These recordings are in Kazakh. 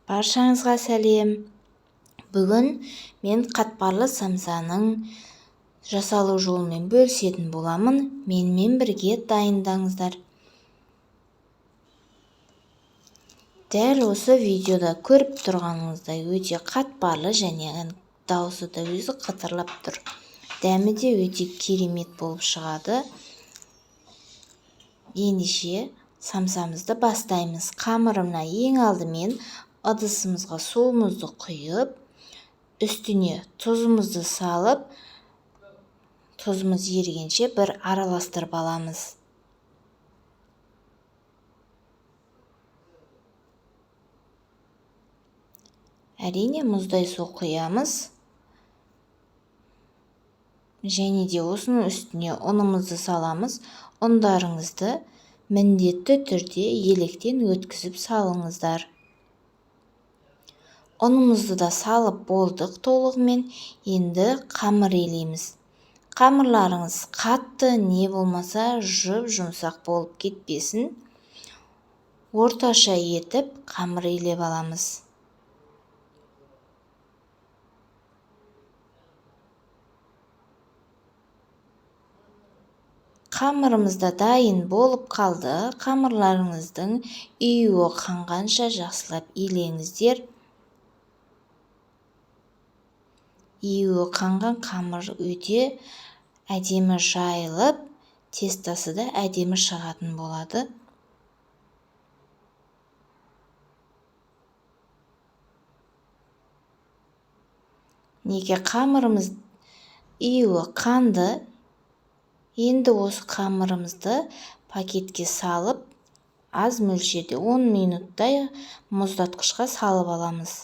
Баршаңызға сәлем. Бүгін мен қатпарлы самсаның жасалу жолымен бөлісетін боламын. Менімен бірге дайындаңыздар. Дәл осы видеода көріп тұрғаныңыздай өте қатпарлы және дауысы да өзі қатырлап тұр. Дәмі де өте керемет болып шығады. Ендеше самсамызды бастаймыз. Қамырына ең алдымен ыдысымызға суымызды құйып, үстіне тұзымызды салып, тұзымыз ерігенше бір араластырып аламыз. Әрине мұздай су құямыз. Және де осының үстіне ұнымызды саламыз. Ұндарыңызды міндетті түрде електен өткізіп салыңыздар. Ұнымызды да салып болдық толығымен. Енді қамыр елейміз. Қамырларыңыз қатты не болмаса жұмсақ болып кетпесін. Орташа етіп қамыр елеп аламыз. Қамырымыз да дайын болып қалды. Қамырларыңыздың үйі қанғанша жақсылап елеңіздер. Үйі қанған қамыр өте әдемі жайылып, тестасы да әдемі шығатын болады. Неге қамырымыз үйі қанды. Енді осы қамырымызды пакетке салып, аз мөлшерде 10 минуттай мұздатқышқа салып аламыз.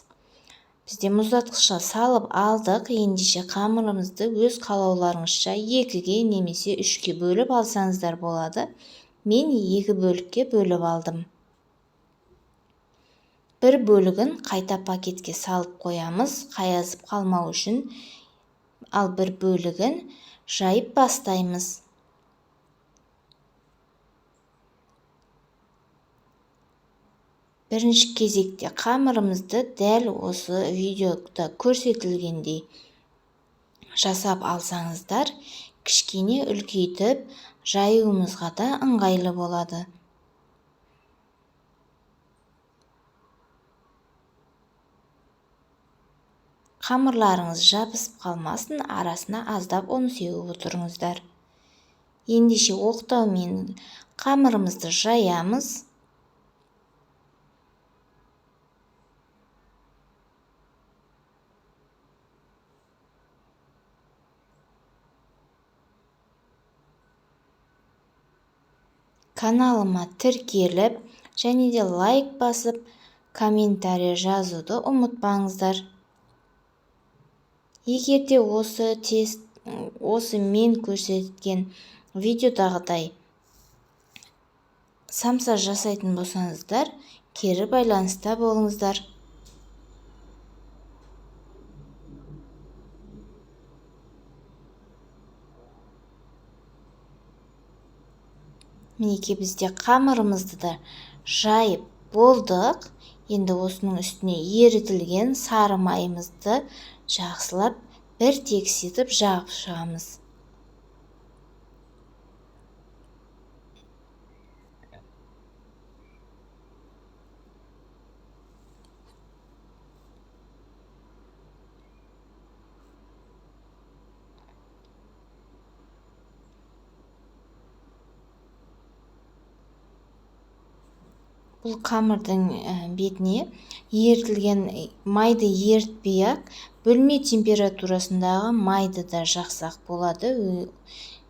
Бізде мұздатқышқа салып алдық. Ендеше қамырымызды өз қалауларыңызша 2-ге немесе 3-ге бөліп алсаңыздар болады. Мен 2 бөлікке бөліп алдым. Бір бөлігін қайта пакетке салып қоямыз, қаязып қалмау үшін. Ал бір бөлігін жайып бастаймыз. Бірінші кезекте қамырымызды дәл осы видеода көрсетілгендей жасап алсаңыздар, кішкене үлкейтіп жаюымызға да ыңғайлы болады. Қамырларыңыз жабысып қалмасын, арасына аздап ұн сеуіп отырыңыздар. Ендеше оқтаумен қамырымызды жаямыз. Каналыма тіркеліп, және де лайк басып, комментарий жазуды ұмытпаңыздар. Егер де осы мен көрсеткен видеодағыдай самса жасайтын болсаңыздар, кері байланыста болыңыздар. Мінеке бізде қамырымызды да жайып болдық. Енді осының үстіне ерітілген сары майымызды жақсылап бір тексетіп жағып шығамыз. Бұл қамырдың бетіне ерітілген майды ерітпей-ақ, бөлме температурасындағы майды да жақсақ болады.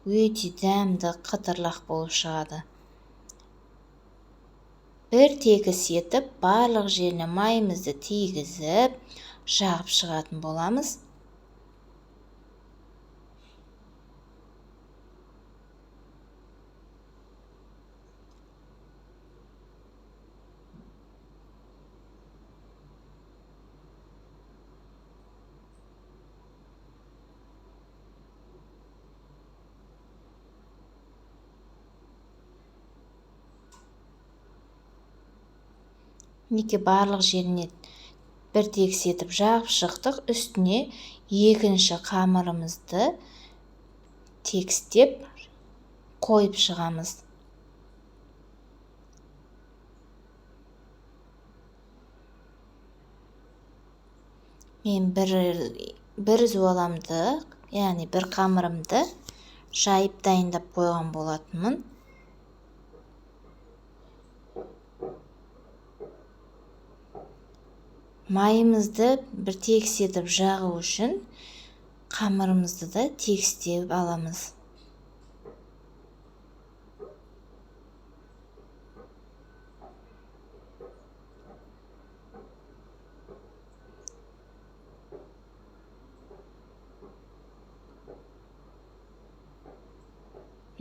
Өте дәмді қытырлақ болып шығады. Бір тегіс етіп, барлық жеріне майымызды тигізіп, жағып шығатын боламыз. Неге барлық жеріне бір тексетіп жағып шықтық. Үстіне екінші қамырымызды текстеп қойып шығамыз. Мен бір зуаламды, яғни бір қамырымды жайып дайындап қойған болатынмын. Майымызды бір текстетіп жағу үшін қамырымызды да текстеп аламыз.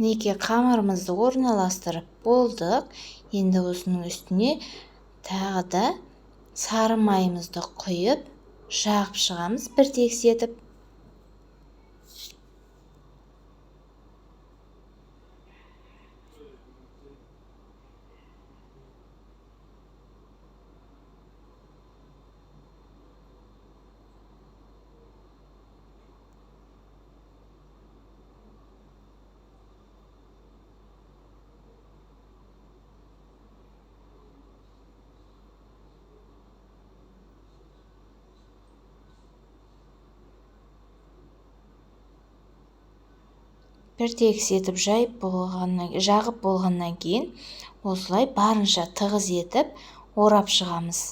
Мінекей қамырымызды орналастырып болдық. Енді осының үстіне тағы да сары майымызды құйып жағып шығамыз бір тексетіп. Бір тексетіп жағып болғаннан кейін осылай барынша тығыз етіп орап шығамыз.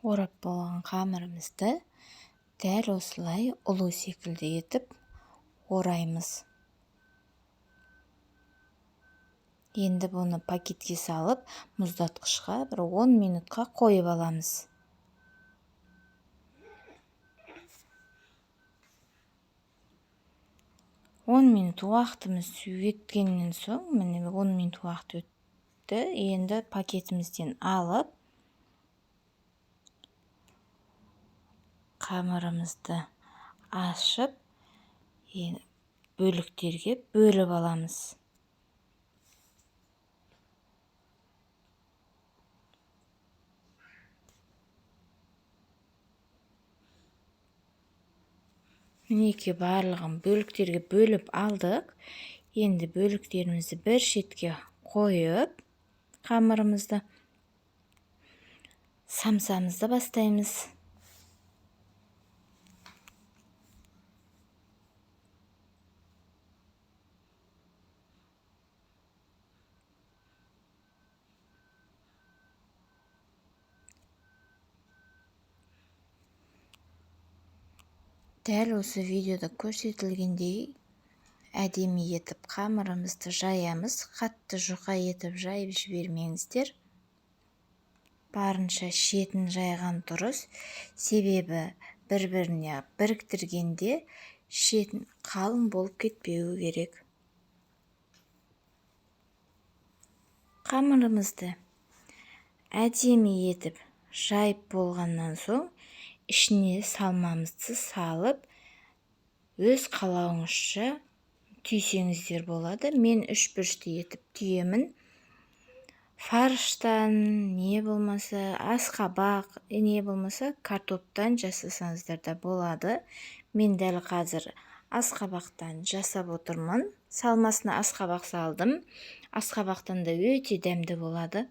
Орап болған қамырымызды дәл осылай ұлу секілді етіп ораймыз. Енді бұны пакетке салып, мұздатқышқа бір 10 минутқа қойып аламыз. Он минут уақытымыз өткеннен соң, міне 10 минут уақыт өтті. Енді пакетімізден алып, қамырымызды ашып, бөліктерге бөліп аламыз. Мінекей барлығын бөліктерге бөліп алдық. Енді бөліктерімізді бір шетке қойып, қамырымызды самсамызды бастаймыз. Дәл осы видеода көрсетілгендей әдемі етіп қамырымызды жаямыз. Қатты жұқа етіп жайып жібермеңіздер. Барынша шетін жайған дұрыс. Себебі бір-біріне біріктіргенде шетін қалың болып кетпеуі керек. Қамырымызды әдемі етіп жайып болғаннан соң ішіне салмамызды салып, өз қалауыңызша түйсеңіздер болады. Мен 3 бұрышты етіп түйемін. Фарштан, не болмаса асқабақ, не болмаса картоптан жасасаңыздар да болады. Мен дәл қазір асқабақтан жасап отырмын. Салмасына асқабақ салдым. Асқабақтан да өте дәмді болады.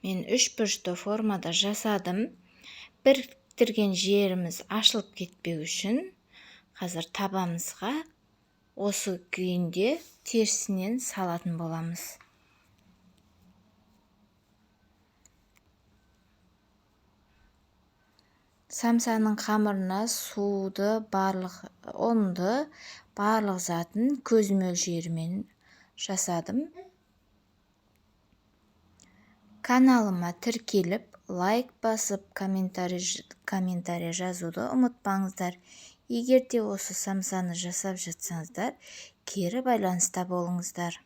Мен 3 бұрышты формада жасадым. Біріктірген жеріміз ашылып кетпеу үшін қазір табамызға осы күйінде терісінен салатын боламыз. Самсаның қамырына суды, ұнды, барлық затын көз мөлшерімен жасадым. Каналыма тіркеліп, лайк басып, комментарий жазуды ұмытпаңыздар. Егер де осы самсаны жасап жатсаңыздар, кері байланыста болыңыздар.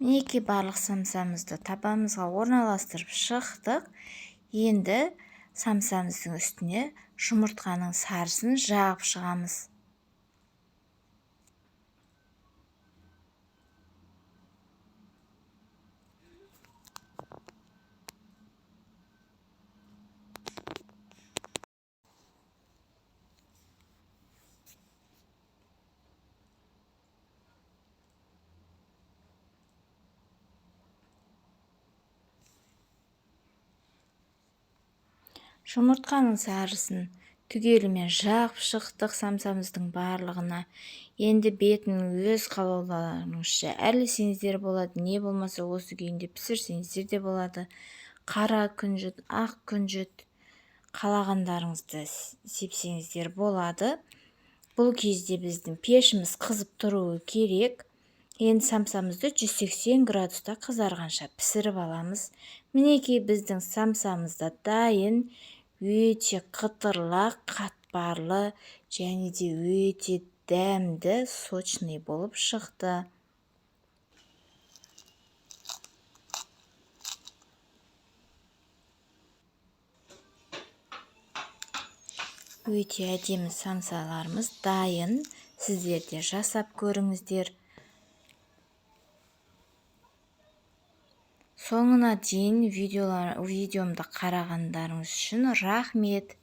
Мінекей барлық самсамызды табанымызға орналастырып шықтық. Енді самсамыздың үстіне жұмыртқаның сарысын жағып шығамыз. Жұмыртқаның сарысын түгелімен жағып шықтық самсамыздың барлығына. Енді бетін өз қалауларыңызша әрлесеңіздер болады, не болмаса осы күйінде пісірсеңіздер де болады. Қара күнжіт, ақ күнжіт қалағандарыңызды сепсеңіздер болады. Бұл кезде біздің пешіміз қызып тұруы керек. Енді самсамызды 180 градуста қызарғанша пісіріп аламыз. Мінекей біздің самсамыз да дайын. Өте қытырлақ, қатпарлы және де өте дәмді, сочный болып шықты. Өте әдемі самсаларымыз дайын. Сіздер де жасап көріңіздер. Соңына дейін видеомды қарағандарыңыз үшін рахмет.